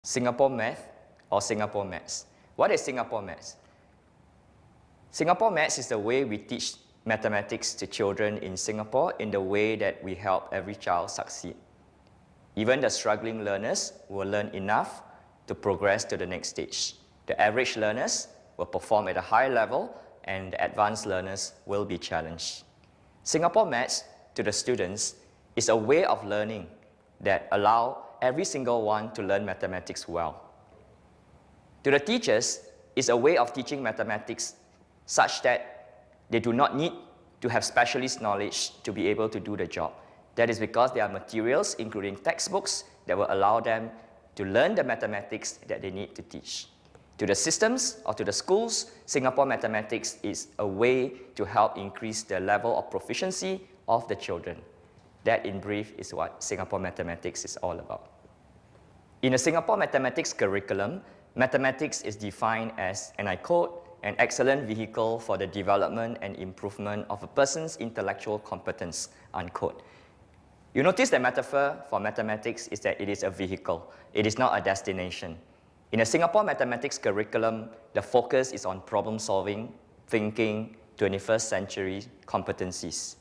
Singapore Math or Singapore Maths. What is Singapore Maths? Singapore Maths is the way we teach mathematics to children in Singapore in the way that we help every child succeed. Even the struggling learners will learn enough to progress to the next stage. The average learners will perform at a high level, and the advanced learners will be challenged. Singapore Maths to the students is a way of learning that allows every single one to learn mathematics well. To the teachers, it's a way of teaching mathematics such that they do not need to have specialist knowledge to be able to do the job. That is because there are materials, including textbooks, that will allow them to learn the mathematics that they need to teach. To the systems or to the schools, Singapore Mathematics is a way to help increase the level of proficiency of the children. That, in brief, is what Singapore Mathematics is all about. In the Singapore Mathematics curriculum, mathematics is defined as, and I quote, an excellent vehicle for the development and improvement of a person's intellectual competence, unquote. You notice the metaphor for mathematics is that it is a vehicle. It is not a destination. In the Singapore Mathematics curriculum, the focus is on problem solving, thinking, 21st century competencies.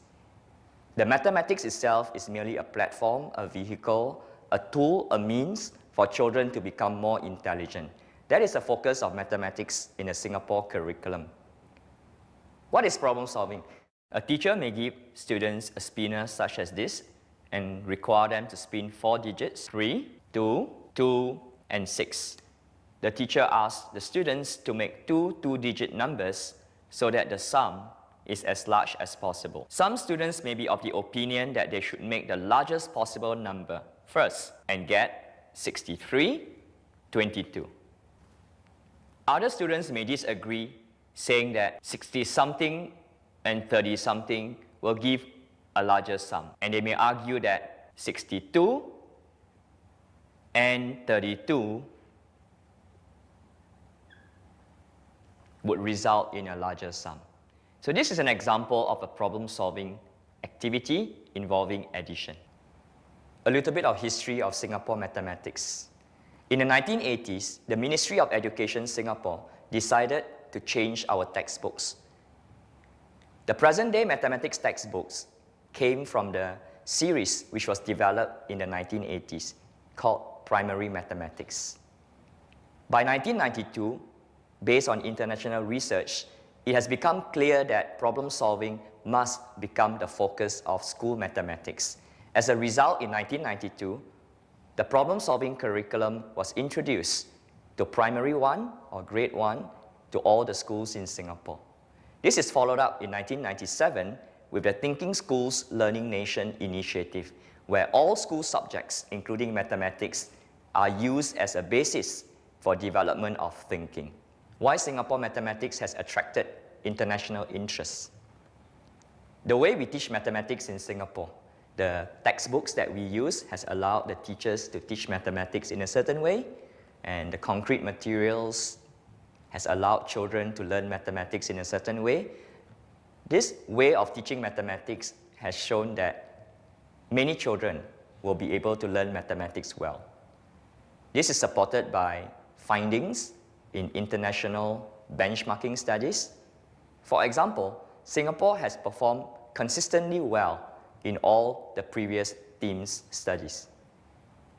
The mathematics itself is merely a platform, a vehicle, a tool, a means for children to become more intelligent. That is the focus of mathematics in the Singapore curriculum. What is problem solving? A teacher may give students a spinner such as this and require them to spin 4 digits, 3, 2, 2, and 6. The teacher asks the students to make 2 two-digit numbers so that the sum is as large as possible. Some students may be of the opinion that they should make the largest possible number first and get 63, 22. Other students may disagree, saying that 60-something and 30-something will give a larger sum. And they may argue that 62 and 32 would result in a larger sum. So this is an example of a problem-solving activity involving addition. A little bit of history of Singapore mathematics. In the 1980s, the Ministry of Education Singapore decided to change our textbooks. The present-day mathematics textbooks came from the series which was developed in the 1980s called Primary Mathematics. By 1992, based on international research, it has become clear that problem solving must become the focus of school mathematics. As a result, in 1992, the problem-solving curriculum was introduced to Primary 1 or Grade 1 to all the schools in Singapore. This is followed up in 1997 with the Thinking Schools Learning Nation initiative, where all school subjects, including mathematics, are used as a basis for development of thinking. Why Singapore mathematics has attracted international interest? The way we teach mathematics in Singapore, the textbooks that we use has allowed the teachers to teach mathematics in a certain way, and the concrete materials has allowed children to learn mathematics in a certain way. This way of teaching mathematics has shown that many children will be able to learn mathematics well. This is supported by findings in international benchmarking studies. For example, Singapore has performed consistently well in all the previous TEAMS studies.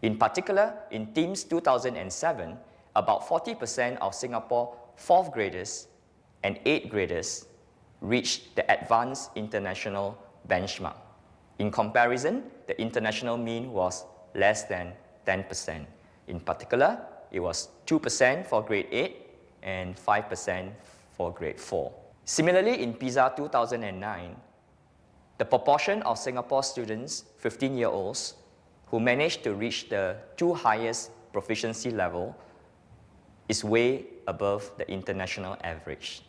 In particular, in TEAMS 2007, about 40% of Singapore 4th graders and 8th graders reached the advanced international benchmark. In comparison, the international mean was less than 10%. In particular, it was 2% for grade 8 and 5% for grade 4. Similarly, in PISA 2009, the proportion of Singapore students, 15-year-olds, who managed to reach the 2 highest proficiency level is way above the international average.